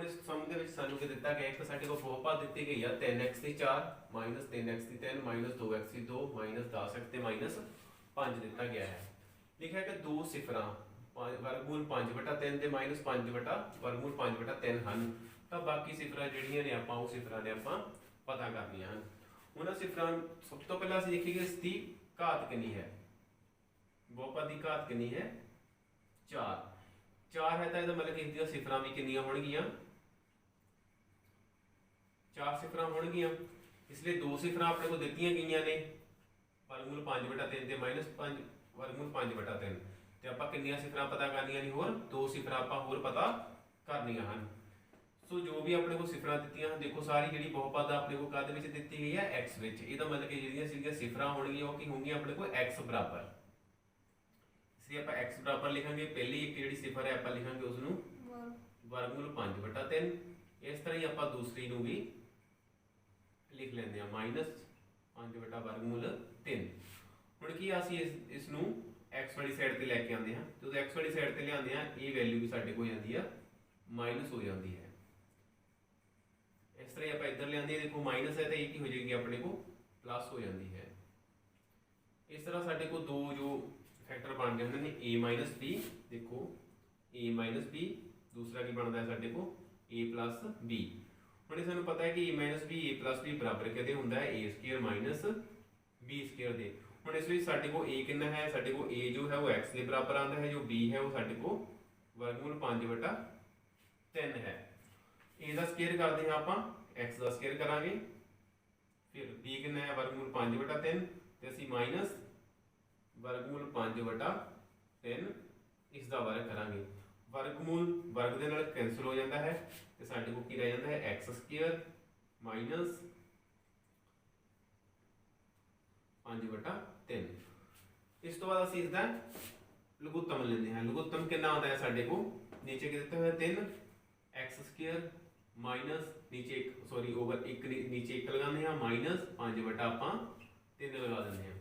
इस सम ਦੇ ਵਿੱਚ ਸਾਨੂੰ ਕੀ ਦਿੱਤਾ ਗਿਆ, ਇੱਕ ਸਾਡੇ ਕੋਲ ਬਹੁਪਦ ਦਿੱਤੀ ਗਈ ਆ 3x ਦੀ 4 3x ਦੀ 3 2x ਦੀ 2 10x ਤੇ -5 ਦਿੱਤਾ ਗਿਆ ਹੈ। ਲਿਖਿਆ ਕਿ ਦੋ ਸਿਫਰਾਂ ਵਰਗਮੂਲ 5/3 ਤੇ -5 ਵਰਗਮੂਲ 5/3 ਹਨ। ਤਾਂ ਬਾਕੀ ਸਿਫਰਾਂ ਜਿਹੜੀਆਂ ਨੇ ਆਪਾਂ ਉਹ ਸਿਫਰਾਂ ਨੇ ਆਪਾਂ ਪਤਾ ਕਰਨੀਆਂ ਹਨ। ਉਹਨਾਂ ਸਿਫਰਾਂ ਸਭ ਤੋਂ ਪਹਿਲਾਂ ਅਸੀਂ ਦੇਖੀਏ ਇਸ ਦੀ ਘਾਤ ਕਿੰਨੀ ਹੈ। ਬਹੁਪਦ ਦੀ ਘਾਤ ਕਿੰਨੀ ਹੈ 4 है तो यह मतलब कि इसकी सिफर भी कितनी होणगियां 4 सिफर होणगियां। इसलिए दो सिफर अपने को दित्तियां गईयां ने वर्गमूल 5/3 ते -5 वर्गमूल 5/3 ते आपां कितनियां सिफर पता करनियां ने होर दो सिफर आपां होर पता करनियां हन। सो जो भी अपने को सिफर दित्तियां देखो सारी जिहड़ी बहुपद अपने को कद विच दित्ती गई है x विच। इहदा मतलब कि जिहड़ियां सीगियां सिफर होणगियां ओह की होंगियां अपने को x बराबर। इसलिए आप x बराबर लिखांगे पहली एक जिहड़ी सिफर है आप लिखांगे उसनूं वर्गमूल 5/3। इस तरह ही आप दूसरी नूं भी लिख लेंगे -5 वर्गमूल 3। हुण की असीं इस नूं x वाली साइड ते लैके आंदे हां। जदों x वाली साइड ते लिआंदे हां ये वैल्यू भी साडे कोल जांदी आ माइनस हो जाती है। इस तरह आप इधर लिआंदे देखो माइनस है तो ये की हो जाएगी अपने को प्लस हो जाती है। इस तरह साडे को दो जो फैक्टर बन गए हैं a - b। देखो a - b दूसरा की बनता है साडे को a + b। हुण सानूं पता है कि a - b a + b बराबर किहदे हुंदा है a² - b² दे। हुण इस विच साडे को a कितना है साडे को a जो है वो x के बराबर आंदा है, जो b है वो साडे को वर्गमूल 5/3 है। a का स्केयर करते हैं आपां x का स्केयर करांगे, फिर b कितना है वर्गमूल 5/3 ते असीं माइनस वर्गमूल 5/3 इसका वर्ग करांगे। वर्गमूल वर्ग दे नाल कैंसल हो जाता है तो साडे को की रह जाता है x² - 5/3। इस तो बाद असीं इसका लघुत्तम लेंदे हां। लघुत्तम कितना आता है साडे को नीचे की दिता हुआ 3x² माइनस नीचे सॉरी ओवर एक नीचे 1 लगाने हां -5/3 लगा देंगे हां।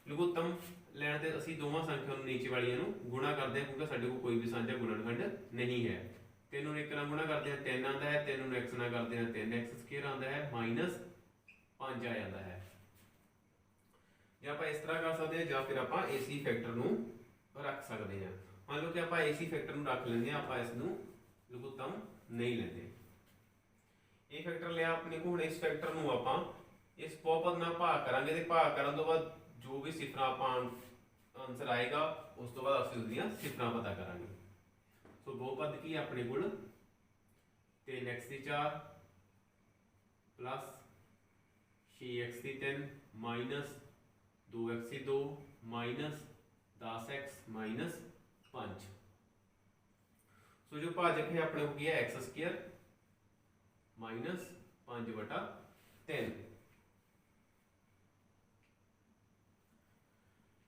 लघुत्तम लैण ते असीं दोवां संख्या नूं नीचे वालियां नूं गुणा करते हैं क्योंकि साडे कोल कोई भी साझा गुणनखंड नहीं है। 3 नूं 1 नाल गुणा करते हैं 3 आता है, 3 नूं x नाल करते हैं 3x² आता है -5 आ जाता है। ਜਾਂ ਆਪਾਂ ਇਸ ਤਰ੍ਹਾਂ ਕਰ ਸਕਦੇ ਹਾਂ ਜਾਂ ਫਿਰ ਆਪਾਂ AC ਫੈਕਟਰ ਨੂੰ ਰੱਖ ਸਕਦੇ ਹਾਂ। ਮੰਨ ਲਓ ਕਿ ਆਪਾਂ AC ਫੈਕਟਰ ਨੂੰ ਰੱਖ ਲੈਂਦੇ ਹਾਂ, ਆਪਾਂ ਇਸ ਨੂੰ ਲਘੁੱਤਮ ਨਹੀਂ ਲੈਂਦੇ। ਇਹ ਫੈਕਟਰ ਲਿਆ ਆਪਣੇ ਕੋਲ। ਹੁਣ ਇਸ ਫੈਕਟਰ ਨੂੰ ਆਪਾਂ ਇਸ ਬਹੁਪਦ ਨਾਲ ਭਾਗ ਕਰਾਂਗੇ ਤੇ ਭਾਗ ਕਰਨ ਤੋਂ ਬਾਅਦ जो भी सिफर आप आंसर आएगा उस तो बाद असीं उसदियां सिफर पता करांगे। सो बहुपद की अपने कोल 3x की 4 प्लस 6x की 3 माइनस 2x की 2 माइनस 10x माइनस 5। सो जो भाजक है अपने को की है x² माइनस 5/3।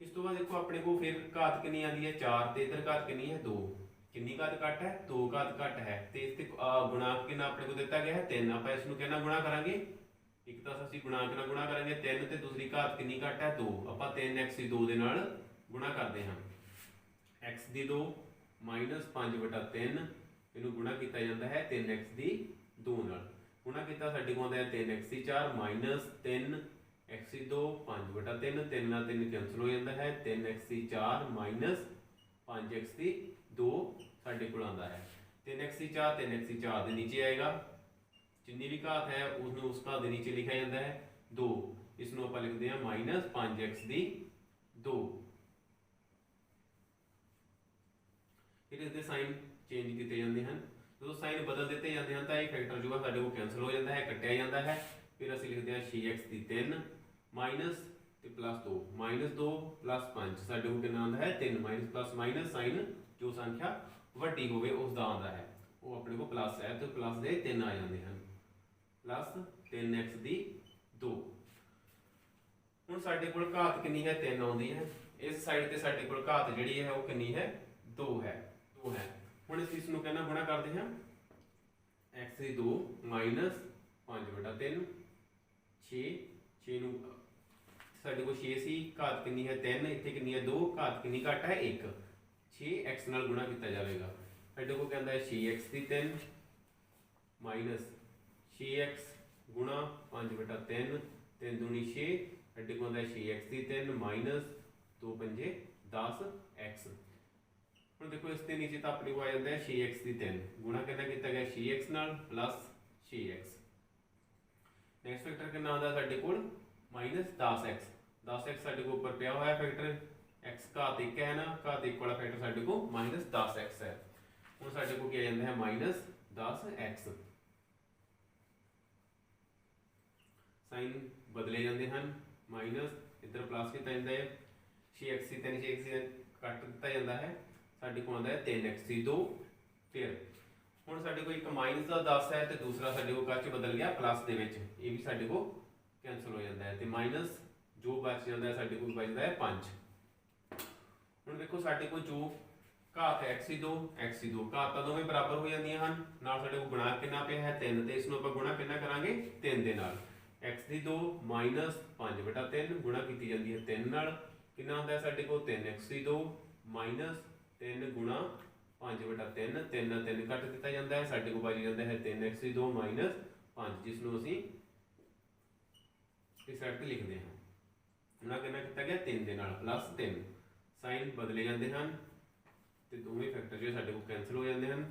इस तो बाद देखो अपने को फिर घात कितनी आती है 4 ते इधर घात कितनी है 2। कितनी घात घट है 2 घात घट है ते इस ते गुणांक कितना अपने को दिता गया है 3। आप इसनूं किहना गुणा करांगे एक तो असीं गुणांक नाल गुणा करांगे 3 ते दूसरी घात कितनी घट है 2। आपां 3x की 2 दे नाल गुणा करते हैं x की 2 -5/3 इनू गुणा किया जाता है 3x की 2 नाल। गुणा किया साडे कोल आंदा है 3x की 4 -3 x की 2 5/3 3 नाल 3 कैंसल हो जाता है 3x की 4 -5x की 2 साडे कोल आंदा है। 3x की 4 3x की 4 दे नीचे आएगा, जिन्नी भी घात है उसनूं उस घात दे नीचे लिखा जाता है 2। इसनूं आपां लिखदे हां -5x की 2। फिर इसके साइन चेंज किए जाते हैं। जो साइन बदल दिते जाते हैं तो यह फैक्टर जो है साडे कोल कैंसल हो जाता है कटिया जाता है। फिर असीं लिखते हैं 6x की 3 माइनस +2 -2 + 5 साडे कोल कितना आंदा है 3 माइनस प्लस माइनस साइन जो संख्या वड्डी होवे उसदा आंदा है वो अपने को प्लस है तो प्लस दे 3 आ जाते हैं प्लस 3x की 2। हुण साडे कोल घात कितनी है 3 आउंदी है। इस साइड ते साडे कोल घात जिहड़ी है वो कितनी है 2 है। हुण इस नूं कहना गुणा करते हैं x की 2 -5/3 6 नूं साडे कोल 6 सी घात कितनी है 3 इत्थे कितनी है 2 घात कितनी घट है 1 6x नाल गुणा किया जाएगा। साडे कोल कहंदा है 6x की 3 माइनस 6x गुणा 5/3 3 दूनी 6 साडे कोल आंदा 6x की 3 माइनस 2 पंजे 10x। ਹੁਣ देखो इस ਦੇ नीचे तो अपने को आ जाता है 6x की 3 गुणा कितना किया गया 6x नाल प्लस 6x। नैक्सट फैक्टर कितना आता साडे कोल माइनस 10x 10x साडे को ऊपर पिया हुआ फैक्टर x घात 1 है ना घात 1 वाला फैक्टर साडे को माइनस 10x है। हुण साडे को क्या जाता है माइनस 10x। साइन बदले जाते हैं माइनस इधर प्लस किया जाता है 6x की 3 6x कट दिता जाता है साडे को आंदा है 3x की 2। फिर हुण साडे को एक माइनस का 10 है तो दूसरा साडे को कच बदल गया प्लस दे विच ये भी साडे को कैंसल हो जाता है तो माइनस जो बच जाता है साडे को बचदा है 5। हुण देखो साडे को जो घात x की 2 घात तो दोवें बराबर हो जांदियां हन नाल साडे को गुणा कितना पिया है 3 ते इसनूं आपां गुणा कितना करांगे 3 दे नाल x की 2 माइनस 5/3 गुणा की जाती है 3 नाल कितना आंदा है साडे को 3x की 2 माइनस 3 गुणा 5/3 3 3 कट दिता जाता है साडे को बच जाता है 3x की 2 माइनस 5 जिसनूं असीं इस साइड ते लिखते हैं गुणा कितना किया गया 3 दे नाल प्लस 3 साइन बदले जाते हैं तो दोवें फैक्टर जो साडे को कैंसल हो जाते हैं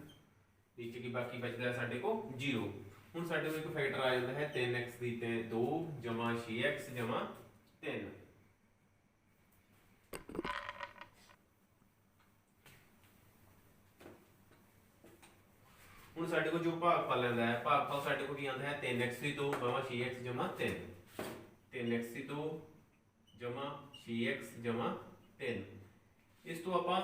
नीचे की बाकी बचता है साडे को 0। हुण साडे को एक फैक्टर आ जाता है 3x की 2 जमा 6x जमा 3। ਹੁਣ ਸਾਡੇ ਕੋਲ ਜੋ ਭਾਗਫਲ ਲੈਂਦਾ ਹੈ ਭਾਗਫਲ ਸਾਡੇ ਕੋਲ ਕੀ ਆਉਂਦਾ ਹੈ 3x की 2 = 6x जमा 3 3x की 2 जमा 6x जमा 3। ਇਸ ਤੋਂ ਆਪਾਂ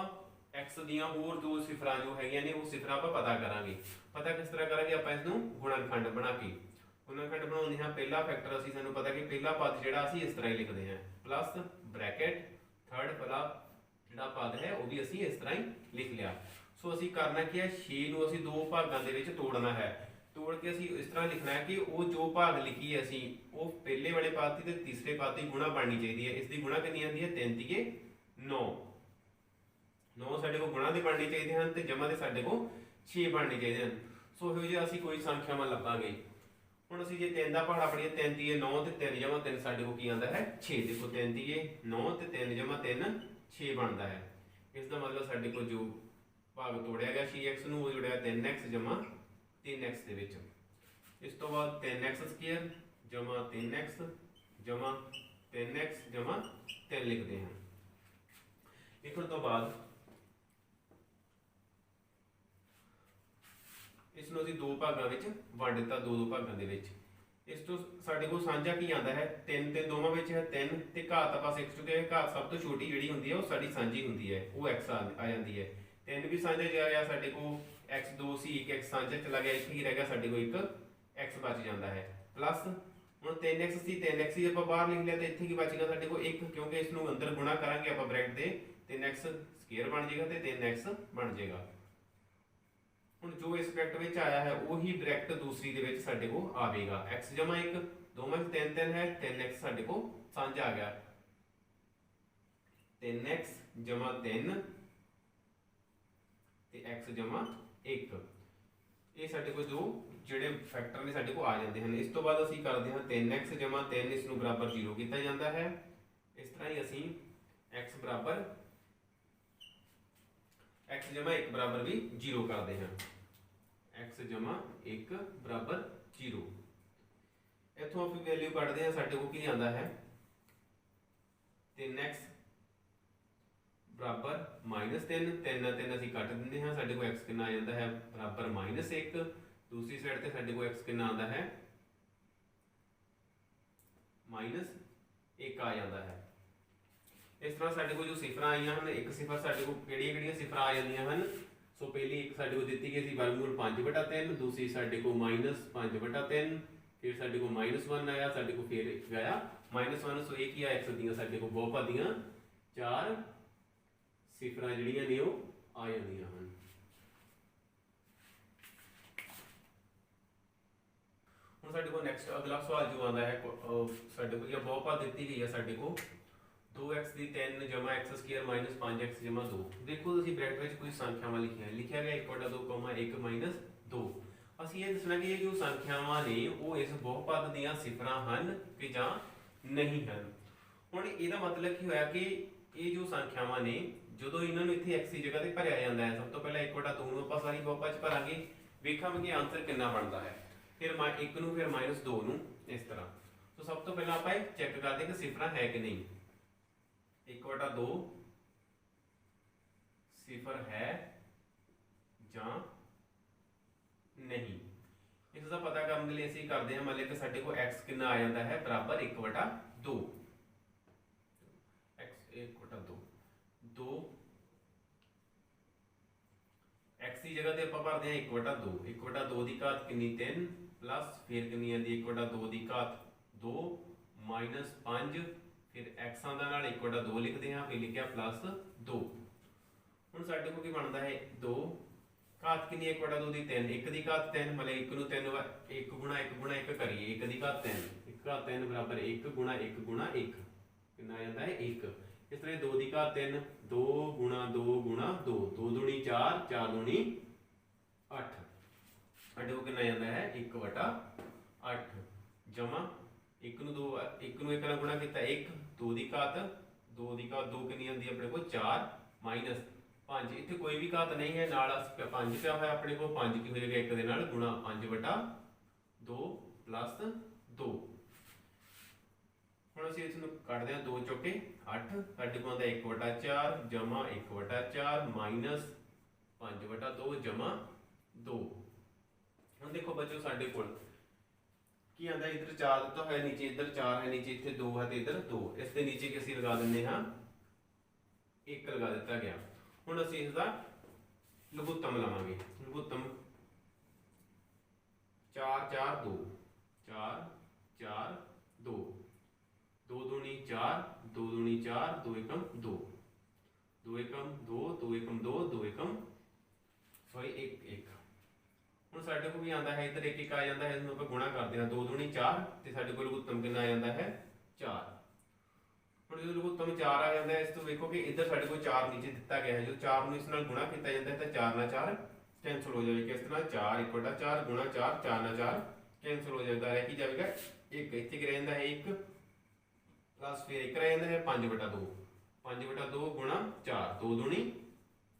x ਦੀਆਂ ਹੋਰ ਦੋ ਸਿਫਰਾਂ ਜੋ ਹੈਗੀਆਂ ਨੇ ਉਹ ਸਿਫਰਾਂ ਆਪਾਂ ਪਤਾ ਕਰਾਂਗੇ। ਪਤਾ ਕਿਸ ਤਰ੍ਹਾਂ ਕਰਾਂਗੇ ਆਪਾਂ ਇਸ ਨੂੰ ਗੁਣਨਖੰਡ ਬਣਾ ਕੇ ਗੁਣਨਖੰਡ ਬਣਾਉਂਦੇ ਹਾਂ। ਪਹਿਲਾ ਫੈਕਟਰ ਅਸੀਂ ਸਾਨੂੰ ਪਤਾ ਕਿ ਪਹਿਲਾ ਪਦ ਜਿਹੜਾ ਅਸੀਂ ਇਸ ਤਰ੍ਹਾਂ ਹੀ ਲਿਖਦੇ ਹਾਂ ਪਲੱਸ ਬ੍ਰੈਕਟ ਥਰਡ ਵਾਲਾ ਜਿਹੜਾ ਪਦ ਹੈ ਉਹ ਵੀ ਅਸੀਂ ਇਸ ਤਰ੍ਹਾਂ ਹੀ ਲਿਖ ਲਿਆ। सो असी करना कि 6 ਨੂੰ ਅਸੀਂ ਦੋ ਭਾਗਾਂ ਦੇ ਵਿੱਚ ਤੋੜਨਾ ਹੈ। ਤੋੜ ਕੇ ਅਸੀਂ ਇਸ ਤਰ੍ਹਾਂ ਲਿਖਣਾ ਹੈ ਕਿ ਉਹ ਜੋ ਭਾਗ ਲਿਖੀ ਹੈ ਅਸੀਂ ਉਹ ਪਹਿਲੇ ਵਾਲੇ ਪਦ ਦੀ ਤੇ ਤੀਸਰੇ ਪਦ ਦੀ ਗੁਣਾ ਬਣਨੀ ਚਾਹੀਦੀ ਹੈ। ਇਸ ਦੀ ਗੁਣਾ ਕਿੰਨੀ ਆਉਂਦੀ ਹੈ 3 ਤੀਏ 9 9 ਸਾਡੇ ਕੋਲ ਗੁਣਾ ਦੇ ਬਣਨੇ ਚਾਹੀਦੇ ਹਨ ਤੇ ਜਮਾ ਦੇ ਸਾਡੇ ਕੋਲ 6 ਬਣਨੇ ਚਾਹੀਦੇ ਹਨ। ਸੋ ਇਹੋ ਜਿਹਾ ਅਸੀਂ ਕੋਈ ਸੰਖਿਆਵਾਂ ਲੱਭਾਂਗੇ। ਹੁਣ ਅਸੀਂ ਜੇ 3 ਦਾ ਪਹਾੜਾ ਪੜੀਏ 3 ਤੀਏ 9 ਤੇ 3 ਜਮਾ 3 ਸਾਡੇ ਕੋਲ ਕੀ ਆਉਂਦਾ ਹੈ 6। ਦੇਖੋ 3 ਤੀਏ 9 ਤੇ 3 ਜਮਾ 3 6 ਬਣਦਾ ਹੈ। ਇਸ ਦਾ ਮਤਲਬ ਸਾਡੇ ਕੋਲ ਜੋ भाग तोड़िया गया 6x ਨੂੰ ਉਹ ਜੁੜਿਆ 3x ਜਮਾ 3x ਦੇ ਵਿੱਚ। ਇਸ ਤੋਂ ਬਾਅਦ 3x ਸਕੁਅਰ ਜਮਾ 3x ਜਮਾ 3x ਜਮਾ 3 ਲਿਖਦੇ ਹਾਂ। ਲਿਖਣ ਤੋਂ ਬਾਅਦ ਇਸ ਨੂੰ ਅਸੀਂ ਦੋ ਭਾਗਾਂ ਵਿੱਚ ਵੰਡ ਦਿੱਤਾ ਦੋ ਭਾਗਾਂ ਦੇ ਵਿੱਚ। ਇਸ ਤੋਂ ਸਾਡੇ ਕੋਲ ਸਾਂਝਾ ਕੀ ਆਂਦਾ ਹੈ 3 ਤੇ ਦੋਵਾਂ ਵਿੱਚ ਹੈ 3 ਤੇ ਘਾਤ ਆਪਾਂ ਸਿੱਖ ਚੁੱਕੇ ਹਾਂ। ਘਾਤ ਸਭ ਤੋਂ ਛੋਟੀ ਜਿਹੜੀ ਹੁੰਦੀ ਹੈ ਉਹ ਸਾਡੀ ਸਾਂਝੀ ਹੁੰਦੀ ਹੈ ਉਹ x ਆ ਜਾਂਦੀ ਹੈ। 3 भी साझा जाया साडे को x2 सी एक x साझा चला गया इत्थे ही रह गया साडे को एक x बच जाता है प्लस हुण 3x सी 3x ही आपां बाहर लिख लिया तो इत्थे की बच गया साडे को 1 क्योंकि इस नूं अंदर गुणा करांगे आपां ब्रैकेट दे 3x स्क्वायर बन जाएगा ते 3x बन जाएगा। हुण जो इस ब्रैकेट विच आया है वही ब्रैकेट दूसरी दे विच साडे को आवेगा x जमा 1 दोवां च 3 3 है 3x साडे को साझा आ गया 3x जमा 3 ਤੇ x ਜਮਾ 1 ਇਹ ਸਾਡੇ ਕੋਲ ਜੋ ਜਿਹੜੇ ਫੈਕਟਰ ਨੇ ਸਾਡੇ ਕੋਲ ਆ ਜਾਂਦੇ ਹਨ। ਇਸ ਤੋਂ ਬਾਅਦ ਅਸੀਂ ਕਰਦੇ ਹਾਂ 3x ਜਮਾ 3 ਇਸ ਨੂੰ ਬਰਾਬਰ 0 ਕੀਤਾ ਜਾਂਦਾ ਹੈ। ਇਸ ਤਰ੍ਹਾਂ ਹੀ ਅਸੀਂ x ਬਰਾਬਰ x ਜਮਾ 1 ਬਰਾਬਰ ਵੀ 0 ਕਰਦੇ ਹਾਂ x ਜਮਾ 1 ਬਰਾਬਰ 0। ਇੱਥੋਂ ਅਸੀਂ ਵੈਲਿਊ ਕੱਢਦੇ ਹਾਂ ਸਾਡੇ ਕੋਲ ਕੀ ਆਉਂਦਾ ਹੈ 3x बराबर -3 3 3 ਅਸੀਂ ਕੱਟ ਦਿੰਦੇ ਹਾਂ ਸਾਡੇ ਕੋਲ x ਕਿੰਨਾ ਆ ਜਾਂਦਾ ਹੈ ਬਰਾਬਰ -1। ਦੂਸਰੀ ਸਾਈਡ ਤੇ ਸਾਡੇ ਕੋਲ x ਕਿੰਨਾ ਆਉਂਦਾ ਹੈ -1 ਆ ਜਾਂਦਾ ਹੈ। ਇਸ ਤਰ੍ਹਾਂ ਸਾਡੇ ਕੋਲ ਜੋ ਸਿਫਰਾਂ ਆਈਆਂ ਹਨ ਇੱਕ ਸਿਫਰ ਸਾਡੇ ਕੋਲ ਕਿਹੜੀਆਂ ਸਿਫਰਾਂ ਆ ਜਾਂਦੀਆਂ ਹਨ। ਸੋ ਪਹਿਲੀ ਇੱਕ ਸਾਡੇ ਕੋਲ ਦਿੱਤੀ ਗਈ ਸੀ ਵਰਗਮੂਲ 5/3 ਦੂਸਰੀ ਸਾਡੇ ਕੋਲ -5/3 ਫਿਰ ਸਾਡੇ ਕੋਲ -1 ਆਇਆ ਸਾਡੇ ਕੋਲ ਫਿਰ ਗਿਆ -1। ਸੋ ਇਹ ਕੀ ਆ x ਦੀਆਂ ਸਾਡੇ ਕੋਲ ਬਹੁਪਦ ਦੀਆਂ 4 ਸਿਫਰਾਂ ਜਿਹੜੀਆਂ ਨੇ ਉਹ ਆ ਜਾਂਦੀਆਂ ਹਨ। ਹੁਣ ਸਾਡੇ ਕੋਲ ਨੈਕਸਟ ਅਗਲਾ ਸਵਾਲ ਜੋ ਆਉਂਦਾ ਹੈ ਸਾਡੇ ਕੋਲ ਇਹ ਬਹੁਪਦ ਦਿੱਤੀ ਗਈ ਹੈ ਸਾਡੇ ਕੋਲ 2x ਦੀ 3 ਜਮਾ x ਸਕੁਅਰ ਮਾਈਨਸ 5x ਜਮਾ 2। ਦੇਖੋ ਤੁਸੀਂ ਬ੍ਰੈਕਟ ਵਿੱਚ ਕੋਈ ਸੰਖਿਆਵਾਂ ਲਿਖੀਆਂ ਗਿਆ 1/2, 1 2। ਅਸੀਂ ਇਹ ਦੱਸਣਾ ਕਿ ਇਹ ਜੋ ਸੰਖਿਆਵਾਂ ਨੇ ਉਹ ਇਸ ਬਹੁਪਦ ਦੀਆਂ ਸਿਫਰਾਂ ਹਨ ਕਿ ਜਾਂ ਨਹੀਂ ਹਨ। ਹੁਣ ਇਹਦਾ ਮਤਲਬ ਕੀ ਹੋਇਆ ਕਿ ਇਹ ਜੋ ਸੰਖਿਆਵਾਂ ਨੇ ਜਦੋਂ ਇਹਨਾਂ ਨੂੰ ਇੱਥੇ x ਦੀ ਜਗ੍ਹਾ ਤੇ ਭਰਿਆ ਜਾਂਦਾ ਹੈ, ਸਭ ਤੋਂ ਪਹਿਲਾਂ 1/2 ਨੂੰ ਆਪਾਂ ਸਾਰੀ ਬਹੁਪਦ ਚ ਭਰਾਂਗੇ, ਵੇਖਾਂਗੇ ਆਨਸਰ ਕਿੰਨਾ ਬਣਦਾ ਹੈ। ਫਿਰ 1 ਨੂੰ, ਫਿਰ -2 ਨੂੰ, ਇਸ ਤਰ੍ਹਾਂ। तो सब तो पहला आप चेक करते कि सिफरा है कि नहीं। 1/2 सिफर है ਜਾਂ नहीं। इसका पता करने लिए ਅਸੀਂ ਕਰਦੇ ਹਾਂ, ਮੰਨ ਲਓ कि ਸਾਡੇ को x कितना आ जाता है बराबर 1/2। x 1/2 2 x की जगह ਤੇ ਆਪਾਂ ਭਰਦੇ ਹਾਂ 1/2। 1/2 ਦੀ ਘਾਤ ਕਿੰਨੀ 3 ਪਲੱਸ ਫਿਰ ਕਿੰਨੀ ਆਂਦੀ 1/2 ਦੀ ਘਾਤ 2 ਮਾਈਨਸ 5 ਫਿਰ x ਆਂਦਾ ਨਾਲ 1/2 ਲਿਖਦੇ ਹਾਂ, ਫਿਰ ਲਿਖਿਆ ਪਲੱਸ 2। ਹੁਣ ਸਾਡੇ ਕੋਲ ਕੀ ਬਣਦਾ ਹੈ 2 ਘਾਤ ਕਿੰਨੀ 1/2 ਦੀ 3। 1 ਦੀ ਘਾਤ 3 ਮਤਲਬ 1 ਨੂੰ 3 ਵਾਰ 1 ਗੁਣਾ 1 ਗੁਣਾ 1 ਕਰੀਏ। 1 ਦੀ ਘਾਤ 3, 1 ਘਾਤ 3 ਬਰਾਬਰ 1 ਗੁਣਾ 1 ਗੁਣਾ 1 ਕਿੰਨਾ ਆ ਜਾਂਦਾ ਹੈ 1। ਇਸ ਤਰ੍ਹਾਂ 2 ਦੀ ਘਾਤ 3 2 ਗੁਣਾ 2 ਗੁਣਾ 2 2 ਦੂਣੀ 4 4 ਦੂਣੀ 8। ਸਾਡੇ ਕੋਲ ਕਿੰਨਾ ਜਾਂਦਾ ਹੈ 1/8 ਜਮਾ 1 ਨੂੰ 2 1 ਨੂੰ 1 ਨਾਲ ਗੁਣਾ ਕੀਤਾ 1 2 ਦੀ ਘਾਤ 2 ਦੀ ਘਾਤ 2 ਕਿੰਨੀ ਆਉਂਦੀ ਆਪਣੇ ਕੋਲ 4 ਮਾਈਨਸ 5। ਇੱਥੇ ਕੋਈ ਵੀ ਘਾਤ ਨਹੀਂ ਹੈ, ਨਾਲ 5 ਪਿਆ ਹੋਇਆ ਆਪਣੇ ਕੋਲ। 5 ਕੀ ਹੋ ਜਾਏਗਾ 1 ਦੇ ਨਾਲ ਗੁਣਾ 5/2 ਪਲੱਸ 2। ਹੁਣ ਅਸੀਂ ਇਸ ਨੂੰ ਕੱਢਦੇ ਹਾਂ 2 ਚੌਕੇ 8। ਸਾਡੇ ਕੋਲ ਆਉਂਦਾ 1/4 ਜਮਾ 1/4 ਮਾਈਨਸ 5/2 ਜਮਾ 2। ਹੁਣ ਦੇਖੋ ਬੱਚੋ ਸਾਡੇ ਕੋਲ ਕੀ ਆਂਦਾ, इधर 4 ਦਿੱਤਾ ਹੋਇਆ, नीचे इधर 4 है, नीचे ਇੱਥੇ 2 ਹੈ ਤੇ इधर 2। ਇਸ ਦੇ नीचे ਕਿ ਅਸੀਂ ਲਗਾ ਦਿੰਦੇ ਹਾਂ 1 ਲਗਾ ਦਿੱਤਾ ਗਿਆ। ਹੁਣ ਅਸੀਂ ਇਸ ਦਾ ਲਘੁੱਤਮ ਲਾਵਾਂਗੇ। ਲਘੁੱਤਮ 4 4 2 4 4 2 2 दूनी 4 2 दूनी 4 2 एकम 2 2 एकम 2 2 एकम 2 2 एकम सॉरी 1 1। ਹੁਣ ਸਾਡੇ ਕੋਲ ਵੀ ਆਂਦਾ ਹੈ ਇੱਧਰ 1 1 ਆ ਜਾਂਦਾ ਹੈ, ਇਹਨੂੰ ਆਪਾਂ ਗੁਣਾ ਕਰਦੇ ਹਾਂ 2 दूनी 4 ਤੇ ਸਾਡੇ ਕੋਲ ਲਘੁੱਤਮ ਕਿੰਨਾ ਆ ਜਾਂਦਾ ਹੈ 4। ਹੁਣ ਜਦੋਂ ਲਘੁੱਤਮ 4 ਆ ਜਾਂਦਾ ਹੈ, ਇਸ ਤੋਂ ਵੇਖੋ ਕਿ ਇੱਧਰ ਸਾਡੇ ਕੋਲ 4 ਨੀਚੇ ਦਿੱਤਾ ਗਿਆ ਹੈ। ਜਦੋਂ 4 ਨੂੰ ਇਸ ਨਾਲ ਗੁਣਾ ਕੀਤਾ ਜਾਂਦਾ ਹੈ ਤਾਂ 4 ਨਾਲ 4 ਕੈਂਸਲ ਹੋ ਜਾਵੇਗਾ। ਕਿਸ ਤਰ੍ਹਾਂ 4 1/4 ਗੁਣਾ 4 4 ਨਾਲ 4 ਕੈਂਸਲ ਹੋ ਜਾਏਗਾ, ਰਹਿ ਕੀ ਜਾਵੇਗਾ 1। ਇੱਥੇ ਕੀ ਰਹਿ ਜਾਂਦਾ ਹੈ 1 ਪਲੱਸ ਫਿਰ 1 ਰਹਿ ਜਾਂਦਾ ਹੈ 5/2 5/2 ਗੁਣਾ 4 2 दूनी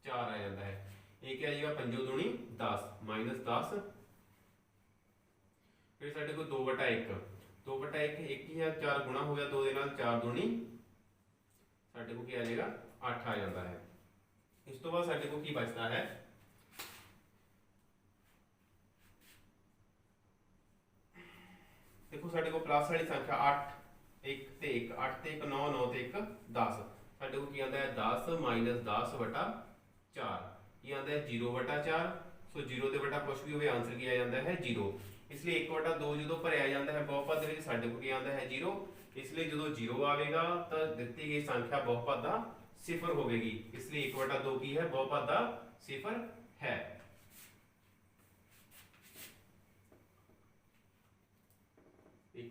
4 ਆ ਜਾਂਦਾ ਹੈ। ਇਹ ਕੀ ਆ ਜਾਏਗਾ 5 दूनी 10 ਮਾਈਨਸ 10। ਫਿਰ ਸਾਡੇ ਕੋਲ 2/1 2/1 1 ਹੀ ਹੈ, 4 ਗੁਣਾ ਹੋ ਗਿਆ 2 ਦੇ ਨਾਲ 4 दूनी ਸਾਡੇ ਕੋਲ ਕੀ ਆ ਜਾਏਗਾ 8 ਆ ਜਾਂਦਾ ਹੈ। ਇਸ ਤੋਂ ਬਾਅਦ ਸਾਡੇ ਕੋਲ ਕੀ ਬਚਦਾ ਹੈ ਦੇਖੋ ਸਾਡੇ ਕੋਲ ਪਲੱਸ ਵਾਲੀ ਸੰਖਿਆ 8 1 ਤੇ 1 8 ਤੇ 1 9 9 ਤੇ 1 10। ਸਾਡੇ ਕੋਲ ਕੀ ਆਂਦਾ ਹੈ 10 ਮਾਈਨਸ 10/4 ਕੀ ਆਂਦਾ ਹੈ 0/4। ਸੋ 0 ਦੇ ਬਟਾ ਕੁਛ ਵੀ ਹੋਵੇ ਆਨਸਰ ਕੀ ਆ ਜਾਂਦਾ ਹੈ 0। ਇਸ ਲਈ 1/2 ਜਦੋਂ ਭਰਿਆ ਜਾਂਦਾ ਹੈ ਬਹੁਪਦ ਦੇ ਵਿੱਚ ਸਾਡੇ ਕੋਲ ਕੀ ਆਂਦਾ ਹੈ 0। ਇਸ ਲਈ ਜਦੋਂ 0 ਆਵੇਗਾ ਤਾਂ ਦਿੱਤੀ ਗਈ ਸੰਖਿਆ ਬਹੁਪਦ ਦਾ ਸਿਫਰ ਹੋਵੇਗੀ। ਇਸ ਲਈ 1/2 ਕੀ ਹੈ ਬਹੁਪਦ ਦਾ ਸਿਫਰ ਹੈ। एक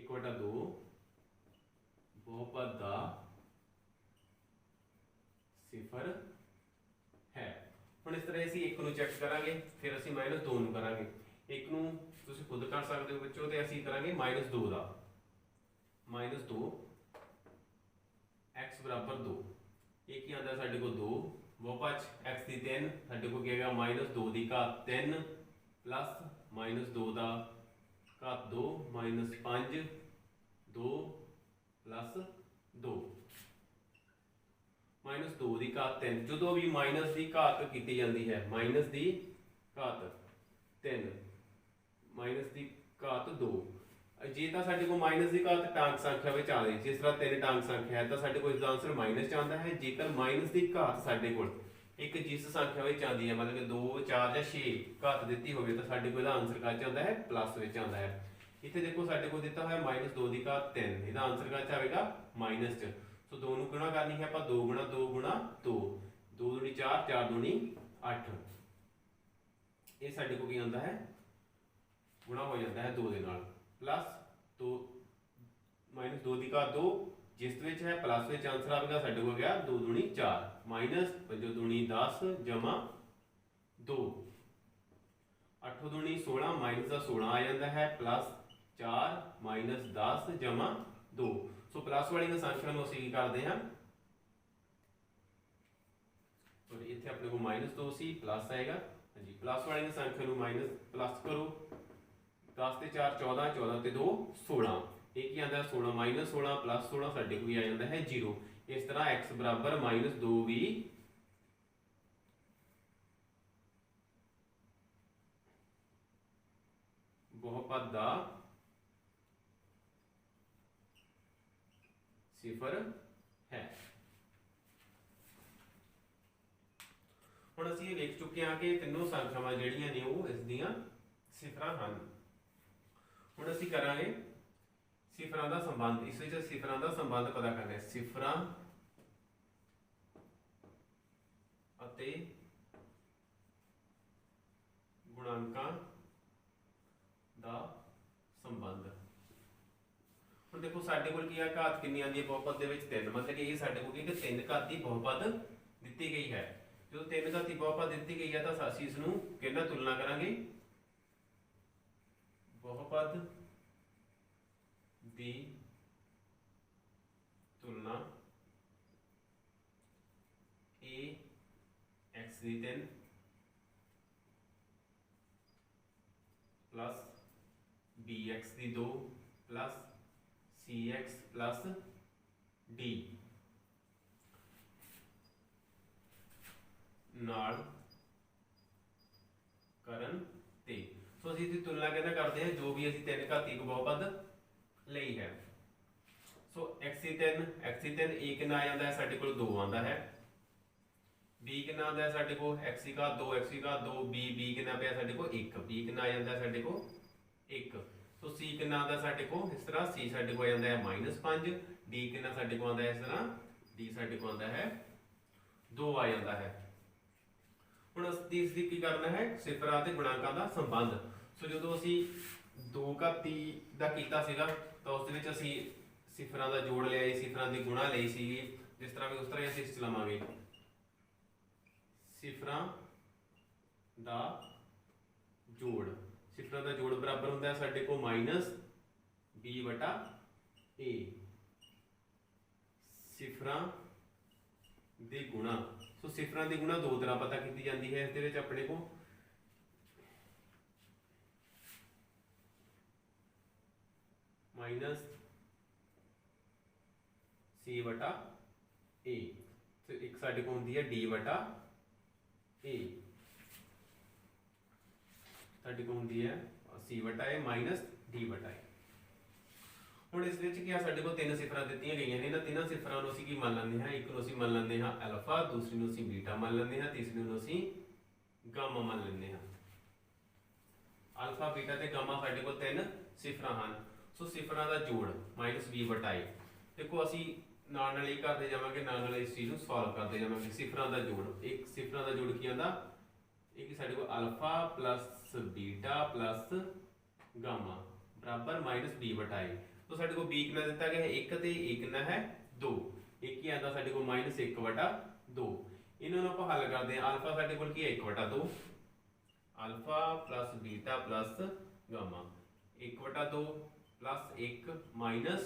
बटा दो बहुपद का सिफर है। ਹੁਣ ਇਸ ਤਰ੍ਹਾਂ ਅਸੀਂ 1 ਨੂੰ ਚੈੱਕ ਕਰਾਂਗੇ, ਫਿਰ ਅਸੀਂ -2 ਨੂੰ ਕਰਾਂਗੇ। 1 ਨੂੰ ਤੁਸੀਂ ਖੁਦ ਕਰ ਸਕਦੇ ਹੋ ਬੱਚੋ, ਤੇ ਅਸੀਂ ਕਰਾਂਗੇ -2 ਦਾ। -2 x बराबर 2। ਇਹ ਕੀ ਆਂਦਾ ਸਾਡੇ ਕੋਲ 2 बहुपद x ਦੀ 3 ਸਾਡੇ ਕੋਲ ਕੀ ਹੈਗਾ -2 ਦੀ ਘਾਤ 3 ਪਲੱਸ -2 ਦਾ ਘਾਤ 2 -5 2 ਪਲੱਸ 2 -2 ਦੀ ਘਾਤ 3। ਜਦੋਂ ਵੀ ਮਾਈਨਸ ਦੀ ਘਾਤ ਕੀਤੀ ਜਾਂਦੀ ਹੈ ਮਾਈਨਸ ਦੀ ਘਾਤ 3 ਮਾਈਨਸ ਦੀ ਘਾਤ 2, ਜੇ ਤਾਂ ਸਾਡੇ ਕੋਲ ਮਾਈਨਸ ਦੀ ਘਾਤ ਟਾਂਕ ਸੰਖਿਆ ਵਿੱਚ ਆ ਗਈ, ਜਿਸ ਤਰ੍ਹਾਂ 3 ਟਾਂਕ ਸੰਖਿਆ ਹੈ ਤਾਂ ਸਾਡੇ ਕੋਲ ਇਸ ਦਾ ਆਨਸਰ ਮਾਈਨਸ ਚ ਆਉਂਦਾ ਹੈ। ਜੇਕਰ ਮਾਈਨਸ ਦੀ ਘਾਤ ਸਾਡੇ ਕੋਲ ਇੱਕ ਜਿਸ ਸੰਖਿਆ ਵਿੱਚ ਆਉਂਦੀ ਹੈ, ਮਤਲਬ ਕਿ 2 4 ਜਾਂ 6 ਘਾਤ ਦਿੱਤੀ ਹੋਵੇ ਤਾਂ ਸਾਡੇ ਕੋਲ ਇਹਦਾ ਆਨਸਰ ਕਾਚ ਆਉਂਦਾ ਹੈ ਪਲੱਸ ਵਿੱਚ ਆਉਂਦਾ ਹੈ। ਇੱਥੇ ਦੇਖੋ ਸਾਡੇ ਕੋਲ ਦਿੱਤਾ ਹੋਇਆ -2 ਦੀ ਘਾਤ 3, ਇਹਦਾ ਆਨਸਰ ਕਾਚ ਆਵੇਗਾ ਮਾਈਨਸ ਚ। ਸੋ 2 ਨੂੰ ਗੁਣਾ ਕਰਨੀ ਹੈ ਆਪਾਂ 2 ਗੁਣਾ 2 ਗੁਣਾ 2 2 दूनी 4 4 दूनी 8। ਇਹ ਸਾਡੇ ਕੋਲ ਕੀ ਆਉਂਦਾ ਹੈ ਗੁਣਾ ਹੋ ਜਾਂਦਾ ਹੈ 2 ਦੇ ਨਾਲ, ਪਲੱਸ 2 -2 ਦੀ ਘਾਤ 2 जिस विच है प्लस विच आंसर आएगा साडे को गया 2 दूनी 4 माइनस 5 दूनी 10 जमा 2 8 दूनी 16 माइनस का 16 आ जाता है प्लस 4 माइनस 10 जमा 2। सो प्लस वाली संख्या को असीं की करते हैं सॉरी इत्थे अपने को माइनस 2 सी प्लस आएगा हाँ जी प्लस वाली संख्या को माइनस प्लस करो 10 ते 4 14 14 ते 2 16 एक ही आता है 16 माइनस 16 प्लस 16 साढ़े को आ जाता है 0। इस तरह x बराबर माइनस 2 भी बहुपद दा सिफर है। हुण असीं देख चुके हैं कि तीनों संख्यावां जिहड़ियां ने वो इस दियां सिफरां हन। हुण असीं करांगे सिफरां दा संबंध इस विच सिफरां दा संबंध पता करना है सिफरां अते गुणांकां दा संबंध। हुण देखो साडे कोल की है घात कितनी आंदी है बहुपद दे विच 3 मतलब कि ये साडे कोल की 3 घात दी बहुपद दित्ती गई है। जो 3 घात दी बहुपद दित्ती गई है तो असीं इस नूं किहदे नाल तुलना करांगे बहुपद दी तुलना a x the 3 plus b x the 2 plus c x plus d नाल करन ते। सो असीं इसदी तुलना किहदे करते हैं जो भी असीं 3 घाती बहुपद ਲਈ है। सो x की 3 a कितना आ जाता है साडे कोल 2 आंदा है b कितना आंदा है साडे को x की घात 2 b कितना पिया साडे को 1 b कितना आ जाता है साडे को 1। सो c कितना आंदा साडे को इस तरह c साडे को आ जाता है -5 d कितना साडे को आंदा है इस तरह d साडे को आंदा है 2 आ जाता है। हुण इसदी की करना है सिफरां ते गुणांकां दा संबंध। सो जदों असीं 2 घाती दा कीता सीगा तो उस विच असीं सिफरां दा जोड़ लिया सिफरां दी गुणा लई सी जिस तरह भी उस तरह असीं चलावांगे सिफरां दा जोड़ सिफरां दा जोड़ बराबर हुंदा है साडे को माइनस b बटा a सिफरां दी गुणा। सो सिफरां दी गुणा दो तरह पता की जाती है इस दे विच अपने को माइनस c बटा a तो एक साडे को होंदी है d बटा a साडे को होंदी है c बटा a माइनस d बटा a। हुण इस विच क्या साडे को तीन सिफरां दित्तियां गईयां ने इन्हां तीनों सिफरां नूं असीं की मान लैंदे हां एक नूं असीं मान लैंदे हां अल्फा दूसरी नूं असीं बीटा मान लैंदे हां तीसरी नूं असीं गामा मान लैंदे हां। अल्फा बीटा ते गामा साडे को तीन सिफरां हन। सो सिफरां दा जोड़ माइनस b बटा a देखो असीं नाल नाल ही करते जावांगे नाल नाल इस चीज़ नूं सॉल्व करते जावांगे। सिफरां दा जोड़ एक सिफरां दा जोड़ की आंदा एक साडे को alpha plus beta plus gamma बराबर माइनस b बटा a। तो साडे को b कितना दिता गया है 1 ते a कितना है 2 एक ही आंदा साडे को माइनस 1 बटा 2। इन्हां नूं आपां हल करदे हां अल्फा साडे कोल की है 1 बटा 2 alpha plus beta plus gamma 1 बटा 2 प्लस 1 माइनस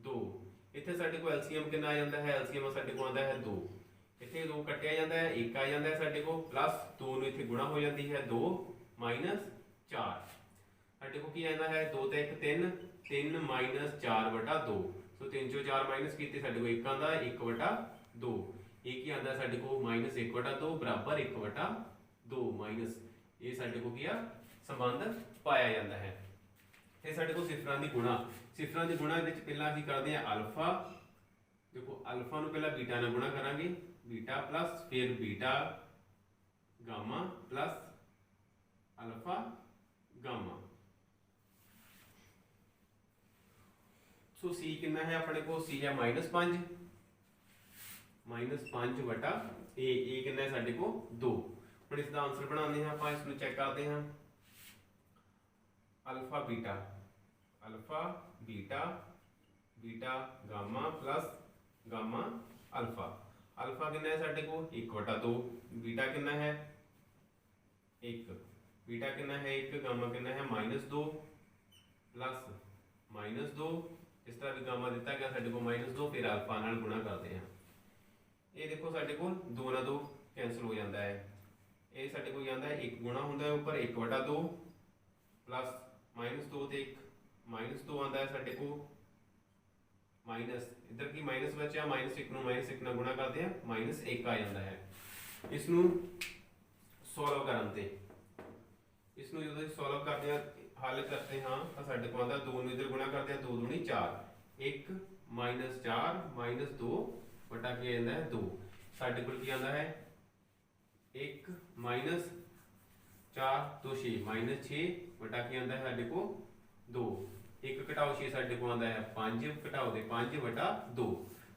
2 इत्थे साडे को एलसीएम कितना आ जाता है एलसीएम साडे को आंदा है 2 इत्थे 2 कटिया जाता है 1 आ जाता है साडे को प्लस 2 नूं इत्थे गुणा हो जाती है 2 माइनस 4 साडे को की आंदा है 2 ते 1 3 3 माइनस 4 बटा 2। सो 3 चों 4 माइनस कीते साडे को 1 आंदा 1 बटा 2 एक ही आंदा साडे को माइनस 1 बटा 2 बराबर 1 बटा 2 माइनस ये साडे को किया संबंध पाया जाता है। फिर साडे को सिफरां दी गुणा विच पहला असीं करदे हां अल्फा देखो अल्फा नूं पहला बीटा नाल गुणा करांगे बीटा प्लस फिर beta gamma plus alpha gamma. So C कितना है अपने को सी है -5 बटा ए कितना है साडे को 2। हुण इसदा आंसर बनाते हैं आपां इसनूं चेक करते हैं alpha beta beta gamma plus gamma alpha. Alpha कितना है साढ़े को 1/2, बीटा कितना है 1, बीटा कितना है 1, गामा कितना है -2 प्लस -2, इस तरह भी गामा दिता गया साढ़े को -2, फिर अल्फा नाल गुणा करते हैं। ये देखो साढ़े को 2 ਨਾਲ 2 कैंसिल हो जाता है, ये साढ़े को जाता है 1 गुणा होंदा है ऊपर 1/2 प्लस -2 ते 1 -2 आता है साढ़े को माइनस, इधर की माइनस बचा -1 ਨੂੰ -1 ਨਾਲ गुणा करते हैं -1 आ जाता है। इसनू सॉल्व करन ते इसनू जो सॉल्व करते हैं हल करते हाँ तो साढ़े को आता 2 ਨੂੰ इधर गुणा करते हैं 2 दूनी 4, 1 -4 -2 बटा के आता है 2, साढ़े को आता है 1 -4 तो 6 -6 बटा के आता है साढ़े को 2, 1 घटाओ 6 साढ़े को आता है 5, घटाओ दे 5/2,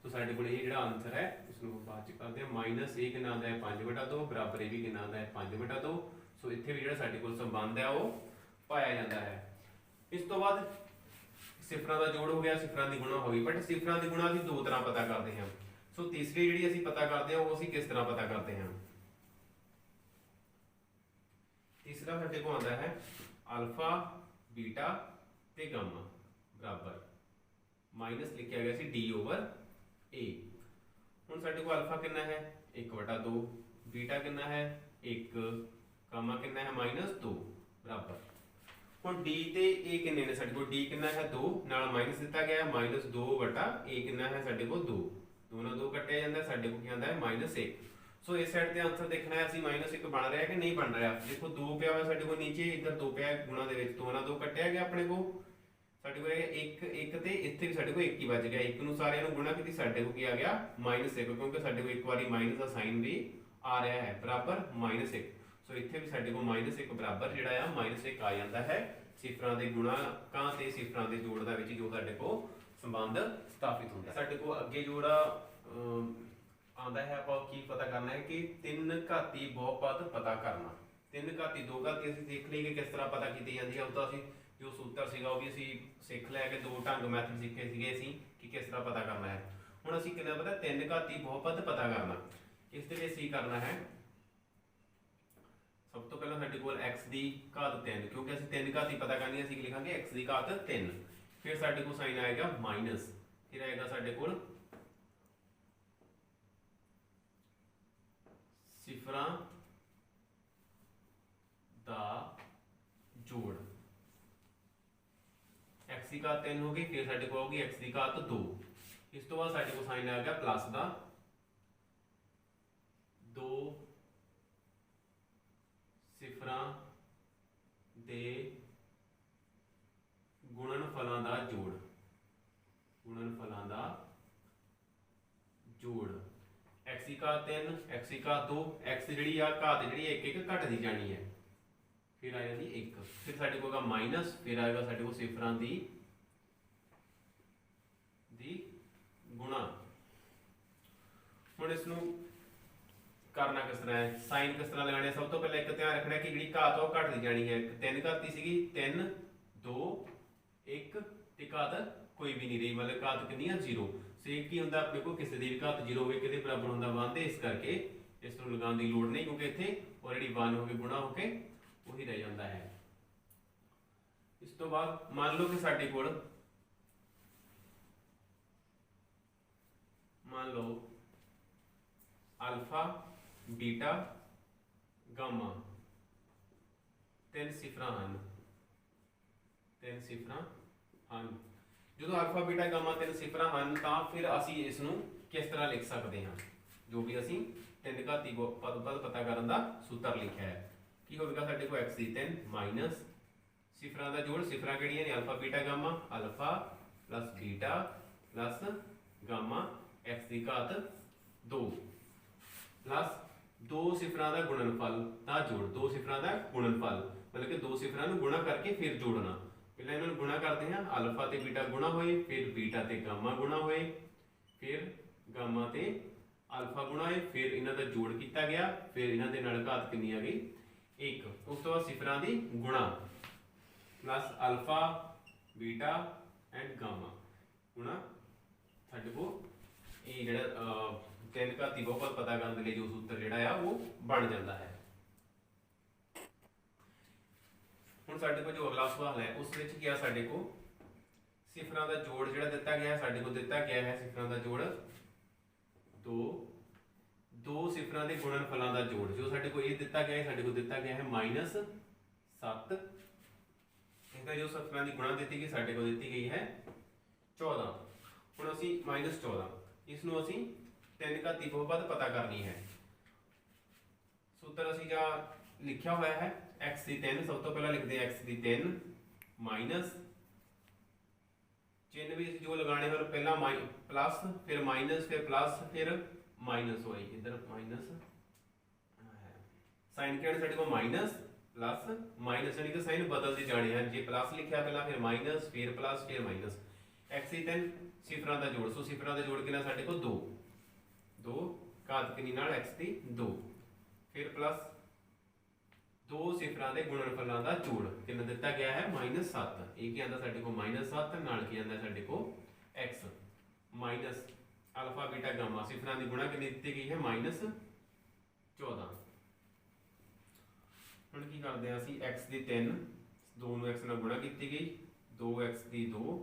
तो साढ़े को ये जो आंसर है उसको बाद च करते हैं -1 कितना आता है 5/2 बराबर ये भी कितना आता है 5/2। सो इत्थे भी जो साढ़े को संबंध है वो पाया जाता है। इस तो बाद सिफरां दा जोड़ हो गया, सिफरां दी गुणा हो गई, बट सिफरां दी गुणा असीं 2 तरह पता करते हैं। सो तीसरी जिहड़ी असीं पता करते हैं वो असीं किस तरह पता करते हैं। तीसरा साढ़े को आता है अल्फा बीटा ते गामा बराबर माइनस लिखा गया सी d/a। हुण साढ़े को अल्फा कितना है 1/2, बीटा कितना है 1, गामा कितना है -2 बराबर। हुण d ते a किन्ने ने साढ़े को, d कितना है 2 नाल माइनस दिता गया है -2/a कितना है साढ़े को 2, 2 ਨਾਲ 2 कटिया जाता है साढ़े को क्या आता है -1। सो इस साइड ते आंसर देखना है ਅਸੀਂ -1 बन रहा है कि नहीं बन रहा। देखो 2 ਪਿਆ ਹੋਇਆ ਸਾਡੇ ਕੋਲ नीचे, इधर 2 ਪਿਆ गुणा ਦੇ ਵਿੱਚ 2 ਨਾਲ 2 कटिया गया अपने को, ਸਾਡੇ ਕੋਲ 1 ਤੇ ਇੱਥੇ ਵੀ ਸਾਡੇ ਕੋਲ 1 ਹੀ ਬਚ ਗਿਆ। 1 ਨੂੰ ਸਾਰਿਆਂ ਨੂੰ ਗੁਣਾ ਕੀਤੀ ਸਾਡੇ ਕੋਲ ਕੀ ਆ ਗਿਆ -1, ਕਿਉਂਕਿ ਸਾਡੇ ਕੋਲ ਇੱਕ ਵਾਰੀ ਮਾਈਨਸ ਦਾ ਸਾਈਨ ਵੀ ਆ ਰਿਹਾ ਹੈ ਬਰਾबर -1। ਸੋ ਇੱਥੇ ਵੀ ਸਾਡੇ ਕੋਲ -1 ਬਰਾबर ਜਿਹੜਾ ਆ -1 ਆ ਜਾਂਦਾ ਹੈ ਸਿਫਰਾਂ ਦੇ ਗੁਣਾਕਾਂ ਤੇ ਸਿਫਰਾਂ ਦੇ ਜੋੜ ਦਾ ਵਿੱਚ ਜੋ ਸਾਡੇ ਕੋਲ ਸੰਬੰਧ ਸਥਾਪਿਤ ਹੁੰਦਾ। ਸਾਡੇ ਕੋਲ ਅੱਗੇ ਜੋੜਾ आंदा है आप की पता करना है कि 3 घाती बहुपद पता करना। 3 घाती 2 घाती ਅਸੀਂ ਦੇਖ ਲਈ ਕਿ ਕਿਸ ਤਰ੍ਹਾਂ ਪਤਾ ਕੀਤੀ ਜਾਂਦੀ ਹੈ। ਉਹ ਤਾਂ ਅਸੀਂ ਜੋ ਸੂਤਰ ਸੀਗਾ ਉਹ ਵੀ ਅਸੀਂ ਸਿੱਖ ਲਿਆ ਕਿ 2 ਢੰਗ ਮੈਥਡ ਸਿੱਖੇ ਸੀਗੇ ਅਸੀਂ ਕਿ ਕਿਸ ਤਰ੍ਹਾਂ ਪਤਾ ਕਰਨਾ ਹੈ। ਹੁਣ ਅਸੀਂ ਕਿੰਨਾ ਪਤਾ 3 ਘਾਤੀ ਬਹੁਪਦ ਪਤਾ ਕਰਨਾ। ਇਸ ਦੇ ਲਈ ਅਸੀਂ ਕਰਨਾ ਹੈ ਸਭ ਤੋਂ ਪਹਿਲਾਂ ਸਾਡੇ ਕੋਲ x ਦੀ ਘਾਤ 3, ਕਿਉਂਕਿ ਅਸੀਂ 3 ਘਾਤੀ ਪਤਾ ਕਰਨੀ ਹੈ ਅਸੀਂ ਲਿਖਾਂਗੇ x ਦੀ ਘਾਤ 3, ਫਿਰ ਸਾਡੇ ਕੋਲ ਸਾਈਨ ਆਏਗਾ ਮਾਈਨਸ, ਫਿਰ ਆਏਗਾ ਸਾਡੇ ਕੋਲ सिफरां दा जोड़, x की घात 3 हो गई, फिर साडे को होगी x की घात 2, इस तो बाद साडे को साइन आ गया प्लस दा 2 सिफरां दे गुणनफलां दा जोड़, गुणनफलां दा जोड़ x की घात 3 x की घात 2, x जी घात जी एक एक घटती जानी है, फिर आ जाती 1, फिर साडे को माइनस, फिर आएगा साडे को सिफरां दी गुणा। हुण इसनूं करना किस तरह है, साइन किस तरह लगाने, सब तो पहले एक ध्यान रखना है कि जी घात वो घटती जानी है। 3 घाती सी 3 2 1 ते घात कोई भी नहीं रही, मतलब घात कितनी है 0। सेक की होंदा अपने को किसी दी भी घात 0 होवे किते बराबर होंदा 1 ते, इस करके इस नूं लगाउण दी लोड़ नहीं, क्योंकि इत्थे ऑलरेडी 1 हो के गुणा होके वही रह जाता है। इस तो बाद मान लो कि साडे कोल मान लो अल्फा बीटा गामा 3 सिफरां हन, 3 सिफरां हन। जो अल्फा बीटा गामा 3 सिफरां हन तां फिर असी इसनूं किस तरह लिख सकते हैं, जो भी असी 3 घाती पद पता करन दा सूत्र लिखा है की होगा साडे को x दी 3 माइनस सिफरां दा जोड़, सिफरां किहड़ियां ने alpha beta gamma, alpha plus beta plus gamma x दी घात 2 प्लस 2 सिफरां दा गुणनफल दा जोड़, 2 सिफरां दा गुणनफल मतलब कि 2 सिफरां नूं गुणा करके फिर जोड़ना। पहले इन्होंने गुणा करते हैं, अल्फा ते बीटा गुणा होए, फिर बीटा ते गामा गुणा होए, फिर गामा ते अल्फा गुणा होए, फिर इन्हां दा जोड़ किया गया, फिर इन्हां दे नाल घात कितनी आ गई 1, उस तो बाद सिफरां दी गुणा plus alpha beta and gamma गुणा ਸਾਡੇ ਕੋਲ ਇਹ ਜਿਹੜਾ ਤਿੰਨ ਘਾਤੀ ਬਹੁਪਦ ਪਤਾ ਕਰਨ ਦੇ ਲਈ ਜੋ ਸੂਤਰ ਜਿਹੜਾ ਆ ਉਹ ਬਣ ਜਾਂਦਾ ਹੈ। ਹੁਣ ਸਾਡੇ ਕੋਲ ਜੋ ਅਗਲਾ ਸਵਾਲ ਹੈ ਉਸ ਵਿੱਚ ਕੀ ਆ, ਸਾਡੇ ਕੋਲ ਸਿਫਰਾਂ ਦਾ ਜੋੜ ਜਿਹੜਾ ਦਿੱਤਾ ਗਿਆ, ਸਾਡੇ ਕੋਲ ਦਿੱਤਾ ਗਿਆ ਹੈ ਸਿਫਰਾਂ ਦਾ ਜੋੜ ਦੋ ਸਿਫਰਾਂ ਦੇ ਗੁਣਨਫਲਾਂ ਦਾ ਜੋੜ। ਜੋ ਸਾਡੇ ਕੋਲ ਇਹ ਦਿੱਤਾ ਗਿਆ ਹੈ, ਸਾਡੇ ਕੋਲ ਦਿੱਤਾ ਗਿਆ ਹੈ -7। ਇਹਦਾ ਜੋ ਸਿਫਰਾਂ ਦੀ ਗੁਣਾ ਦਿੱਤੀ ਗਈ, ਸਾਡੇ ਕੋਲ ਦਿੱਤੀ ਗਈ ਹੈ 14। ਹੁਣ ਅਸੀਂ -14 ਇਸ ਨੂੰ ਅਸੀਂ ਤਿੰਨ ਘਾਤੀ ਬਹੁਪਦ ਪਤਾ ਕਰਨੀ ਹੈ। ਸੂਤਰ ਅਸੀਂ ਜਾਂ ਲਿਖਿਆ ਹੋਇਆ ਹੈ x ਦੀ 3। ਸਭ ਤੋਂ ਪਹਿਲਾਂ ਲਿਖਦੇ ਹਾਂ x ਦੀ 3 ਮਾਈਨਸ चिन्ह भी जो लगाने वाले पहला प्लस फिर माइनस फिर प्लस फिर माइनस होई, इधर माइनस साइन क्या साडे को माइनस प्लस माइनस यानी कि साइन बदलते जाने हैं। जे प्लस लिखा पहला फिर माइनस फिर प्लस फिर माइनस। x की 3 सिफरां दा जोड़, सो सिफरां दा जोड़ कितना साडे को 2 घात कितनी नाल x की 2 फिर प्लस दो सिफरां दे गुणनफलां दा जोड़ कितना दिता गया है -7। ये की आंदा साडे को -7 नाल की आंदा साडे को x minus alpha beta gamma सिफरां दी गुणा कितनी दी गई है -14। हुण की करदे आ असीं x दी 3 2 नूं x नाल गुणा कीती गई 2x दी 2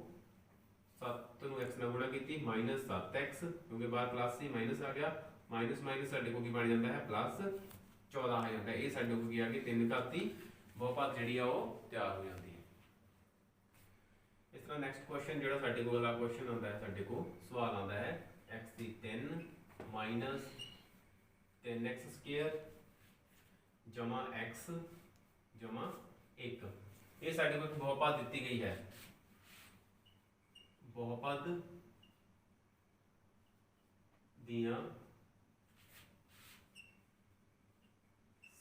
7 नूं x नाल गुणा कीती -7x क्योंकि बाहर प्लस सी माइनस आ गया माइनस माइनस साडे को की बन जाता है प्लस 14 आ जाता है। ये साडे को की आ गई तीन घाती बहुपद जिहड़ी आ वो तैयार हो जाती है। इस तरह नेक्स्ट क्वेश्चन जिहड़ा साडे को अगला क्वेश्चन आंदा है, साडे को सवाल आंदा है x दी 3 माइनस 3x स्क्वायर जमा x जमा 1। ये साडे को बहुपद दी गई है। बहुपद दियां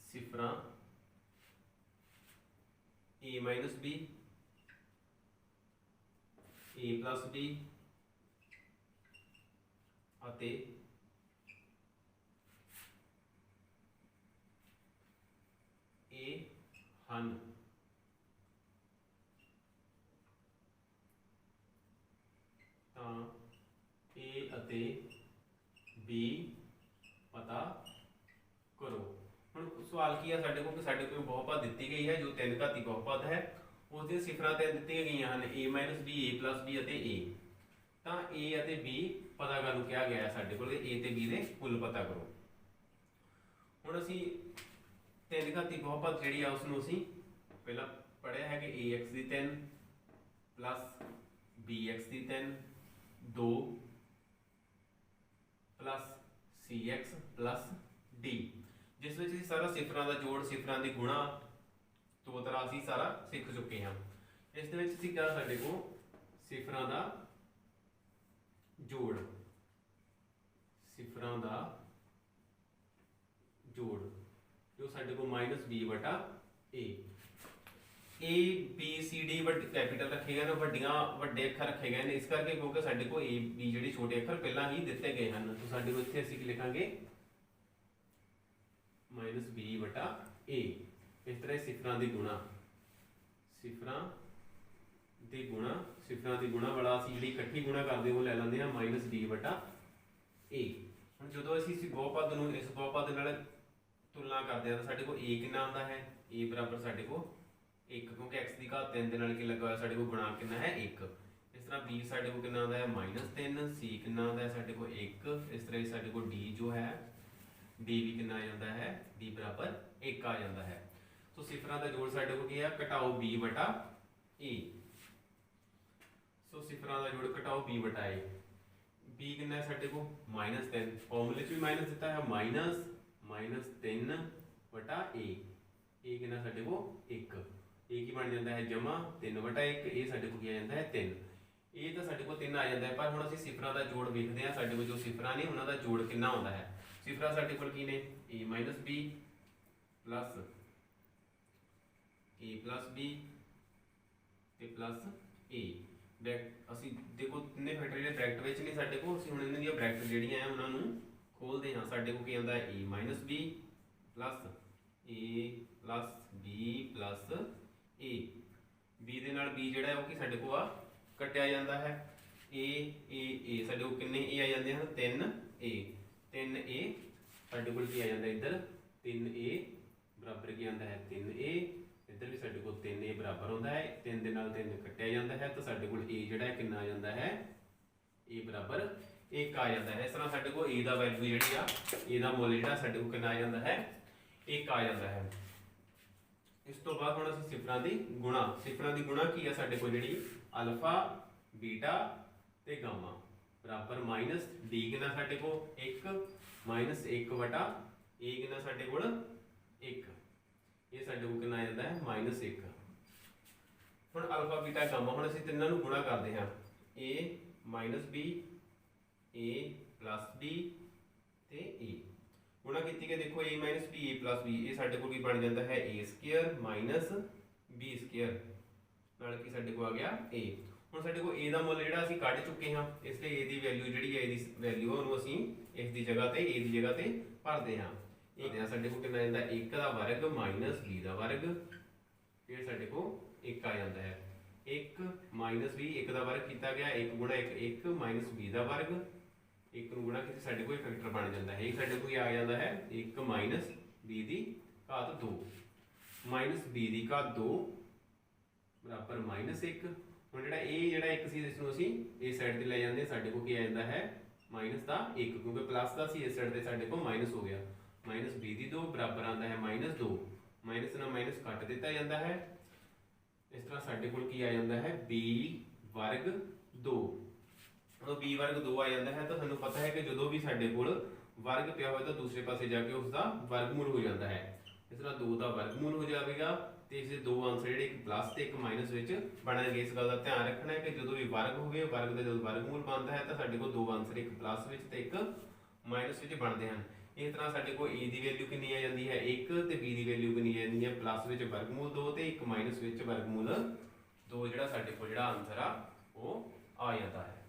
सिफरां a minus b a plus b अते a हन। तां a अते b पता करो। ਹੁਣ सवाल की है साडे को कि साडे कोई बहुपद दी गई है जो तीन घाती बहुपद है उस दी सिफरां ते दित्तियां गईयां हन a minus b a plus b अते a। तां a अते b पता करन नूं कहा गया है साडे कोल a ते b दे कुल पता करो। हुण असीं तीन घाती बहुपद जिहड़ी आ उस नूं असीं पहला पढ़िया है कि ax दी 3 प्लस bx दी 3 2 प्लस cx प्लस d जिस विच सारा सिफरां दा जोड़ सिफरां दी गुणा दो तरह असीं सारा सीख चुके हैं। इस दे विच सीखा साडे को सिफरां दा जोड़ सिफरां दा जोड़ जो साडे को -b बटा a b c d वड्डे कैपिटल रखे गए ने वड्डियां वड्डे अखर रखे गए ने इस करके क्योंकि साडे को a b जिहड़े छोटे अखर पहला ही दिते गए हैं। तो साडे को इत्थे असीं लिखांगे -b बटा a। इस तरह सिफरां दी गुणा सिफरां दी गुणा वाला असीं जिहड़ी इकट्ठी गुणा करदे हो लै लैंदे हां -b बटा a। हुण जदों असीं इस बहुपद नूं इस बहुपद नाल तुलना करदे हां तां साडे कोल a कितना आंदा है a बराबर साडे कोल 1 क्योंकि x दी घात 3 दे नाल की लगा होया साडे कोल गुणा कितना है 1। इस तरह b साडे कोल कितना आंदा है -3 c कितना आंदा है साडे कोल 1। इस तरह साडे कोल d जो है d भी कितना आ जाता है d बराबर 1 आ जाता है। तो सिफरां दा जोड़ साडे कोल की है घटाओ b बटा a। सो सिफरां दा जोड़ घटाओ b बटा a b कितना है साडे कोल -3 फॉर्मूले च भी माइनस दिता है -3 बटा a कितना साडे कोल 1 a की बन जाता है जमा 3 बटा 1 a साडे कोल की आ जाता है 3 a तो साडे कोल 3 आ जाता है। पर हुण असीं सिफरां दा जोड़ वेखदे हां साडे कोल जो सिफरां ने उन्हां दा जोड़ कितना आउंदा है। सिफरां साडे कोल की ने a minus b plus a plus b ते प्लस a ब्रैकेट असीं देखो तिन्ने फैक्टर जिहड़े ब्रैकेट विच ने साडे कोल असीं हुण इन्हां दी ब्रैकेट जिहड़ियां आ उन्हां नूं खोलदे हां। साडे कोल की आंदा है a minus b plus b plus a b दे नाल b जिहड़ा है वो की साडे कोल आ कटिया जांदा है ए ਸਾਡੇ ਕੋਲ ਕਿੰਨੇ a ਆ ਜਾਂਦੇ ਹਨ 3a 3a ਸਾਡੇ ਕੋਲ ਕੀ ਆ ਜਾਂਦਾ ਇੱਧਰ 3a ਬਰਾਬਰ ਕੀ ਆਉਂਦਾ ਹੈ 3a ਇੱਧਰ ਵੀ ਸਾਡੇ ਕੋਲ 3a ਬਰਾਬਰ ਹੁੰਦਾ ਹੈ 3 ਦੇ ਨਾਲ 3 ਕੱਟਿਆ ਜਾਂਦਾ ਹੈ ਤਾਂ ਸਾਡੇ ਕੋਲ a ਜਿਹੜਾ ਹੈ ਕਿੰਨਾ ਆ ਜਾਂਦਾ ਹੈ a ਬਰਾਬਰ 1 ਆ ਜਾਂਦਾ ਹੈ। ਇਸ ਤਰ੍ਹਾਂ ਸਾਡੇ ਕੋਲ a ਦਾ ਵੈਲਿਊ ਜਿਹੜੀ ਆ a ਦਾ ਮੁੱਲ ਜਿਹੜਾ ਸਾਡੇ ਕੋਲ ਕਿੰਨਾ ਆ ਜਾਂਦਾ ਹੈ 1 ਆ ਜਾਂਦਾ ਹੈ। ਇਸ ਤੋਂ ਬਾਅਦ ਹੁਣ ਅਸੀਂ ਸਿਫਰਾਂ ਦੀ ਗੁਣਾ ਕੀ ਆ ਸਾਡੇ ਕੋਲ ਜਿਹੜੀ ਅਲਫਾ ਬੀਟਾ ਤੇ ਗਾਮਾ ਬਰਾਬਰ ਮਾਈਨਸ d ਕਿੰਨਾ ਸਾਡੇ ਕੋਲ 1 ਮਾਈਨਸ 1 ਵਟਾ a ਕਿੰਨਾ ਸਾਡੇ ਕੋਲ 1 ਇਹ ਸਾਡੇ ਕੋਲ ਕਿੰਨਾ ਆ ਜਾਂਦਾ ਹੈ ਮਾਈਨਸ 1। ਹੁਣ ਅਲਫਾ ਬੀਟਾ ਗਾਮਾ ਹੁਣ ਅਸੀਂ ਤਿੰਨਾਂ ਨੂੰ ਗੁਣਾ ਕਰਦੇ ਹਾਂ a minus b a plus b ਤੇ a ਗੁਣਾ ਕੀਤੀ ਕਿ ਦੇਖੋ a minus b a plus b ਇਹ ਸਾਡੇ ਕੋਲ ਕੀ ਬਣ ਜਾਂਦਾ ਹੈ a square minus b square ਨਾਲ ਕੀ ਸਾਡੇ ਕੋਲ ਆ ਗਿਆ a। ਹੁਣ ਸਾਡੇ ਕੋਲ a ਦਾ ਮੁੱਲ ਜਿਹੜਾ ਅਸੀਂ ਕੱਢ ਚੁੱਕੇ ਹਾਂ ਇਸ ਲਈ a ਦੀ ਵੈਲਿਊ ਜਿਹੜੀ ਹੈ a ਦੀ ਵੈਲਿਊ ਉਹਨੂੰ ਅਸੀਂ ਇਸ ਦੀ ਜਗ੍ਹਾ ਤੇ a ਦੀ ਜਗ੍ਹਾ ਤੇ ਭਰਦੇ ਹਾਂ। ਇਹ ਆ ਸਾਡੇ ਕੋਲ ਕਿੰਨਾ ਜਾਂਦਾ 1 ਦਾ ਵਰਗ ਮਾਈਨਸ b ਦਾ ਵਰਗ ਫਿਰ ਸਾਡੇ ਕੋਲ 1 ਆ ਜਾਂਦਾ ਹੈ 1 ਮਾਈਨਸ b 1 ਦਾ ਵਰਗ ਕੀਤਾ ਗਿਆ 1 ਗੁਣਾ 1 1 ਮਾਈਨਸ b ਦਾ ਵਰਗ 1 ਨੂੰ ਗੁਣਾ ਕੀਤੀ ਸਾਡੇ ਕੋਲ ਫੈਕਟਰ ਬਣ ਜਾਂਦਾ ਹੈ। ਇਹ ਸਾਡੇ ਕੋਲ ਆ ਜਾਂਦਾ ਹੈ 1 ਮਾਈਨਸ b ਦੀ ਘਾਤ 2 ਮਾਈਨਸ b ਦੀ ਘਾਤ 2 ਬਰਾਬਰ ਮਾਈਨਸ 1। ਹੁਣ ਜਿਹੜਾ 1 ਸੀ ਇਸ ਨੂੰ ਅਸੀਂ ਇਸ ਸਾਈਡ ਤੇ ਲੈ ਜਾਂਦੇ ਸਾਡੇ ਕੋਲ ਕੀ ਆ ਜਾਂਦਾ ਹੈ ਮਾਈਨਸ ਦਾ 1 ਕਿਉਂਕਿ ਪਲੱਸ ਦਾ ਸੀ ਇਸ ਸਾਈਡ ਤੇ ਸਾਡੇ ਕੋਲ ਮਾਈਨਸ ਹੋ ਗਿਆ ਮਾਈਨਸ b ਦੀ 2 ਬਰਾਬਰ ਆਉਂਦਾ ਹੈ ਮਾਈਨਸ 2 ਮਾਈਨਸ ਨਾਲ ਮਾਈਨਸ ਕੱਟ ਦਿੱਤਾ ਜਾਂਦਾ ਹੈ। ਇਸ ਤਰ੍ਹਾਂ ਸਾਡੇ ਕੋਲ ਕੀ ਆ ਜਾਂਦਾ ਹੈ b ਵਰਗ 2। ਜਦੋਂ b ਵਰਗ 2 ਆ ਜਾਂਦਾ ਹੈ ਤਾਂ ਸਾਨੂੰ ਪਤਾ ਹੈ ਕਿ ਜਦੋਂ ਵੀ ਸਾਡੇ ਕੋਲ ਵਰਗ ਪਿਆ ਹੋਵੇ ਤਾਂ ਦੂਸਰੇ ਪਾਸੇ ਜਾ ਕੇ ਉਸ ਦਾ ਵਰਗਮੂਲ ਹੋ ਜਾਂਦਾ ਹੈ। ਇਸ ਤਰ੍ਹਾਂ 2 ਦਾ ਵਰਗਮੂਲ ਹੋ ਜਾਵੇਗਾ ਤੇ ਇਸ ਦੇ ਦੋ ਆਨਸਰ ਜਿਹੜੇ ਇੱਕ ਪਲੱਸ ਤੇ ਇੱਕ ਮਾਈਨਸ ਵਿੱਚ ਬਣਨਗੇ। ਇਸ ਗੱਲ ਦਾ ਧਿਆਨ ਰੱਖਣਾ ਹੈ ਕਿ ਜਦੋਂ ਵੀ ਵਰਗ ਹੋਵੇ ਵਰਗ ਦਾ ਜਦੋਂ ਵਰਗਮੂਲ ਬਣਦਾ ਹੈ ਤਾਂ ਸਾਡੇ ਕੋਲ ਦੋ ਆਨਸਰ ਇੱਕ ਪਲੱਸ ਵਿੱਚ ਤੇ ਇੱਕ ਮਾਈਨਸ ਵਿੱਚ ਬਣਦੇ ਹਨ। ਇਸ ਤਰ੍ਹਾਂ ਸਾਡੇ ਕੋਲ a ਦੀ ਵੈਲਿਊ ਕਿੰਨੀ ਆ ਜਾਂਦੀ ਹੈ 1 ਤੇ b ਦੀ ਵੈਲਿਊ ਕਿੰਨੀ ਆ ਜਾਂਦੀ ਹੈ ਪਲੱਸ ਵਿੱਚ ਵਰਗਮੂਲ 2 ਤੇ ਇੱਕ ਮਾਈਨਸ ਵਿੱਚ ਵਰਗਮੂਲ 2 ਜਿਹੜਾ ਸਾਡੇ ਕੋਲ ਜਿਹੜਾ ਆਨਸਰ ਆ ਉਹ ਆ ਜਾਂਦਾ ਹੈ।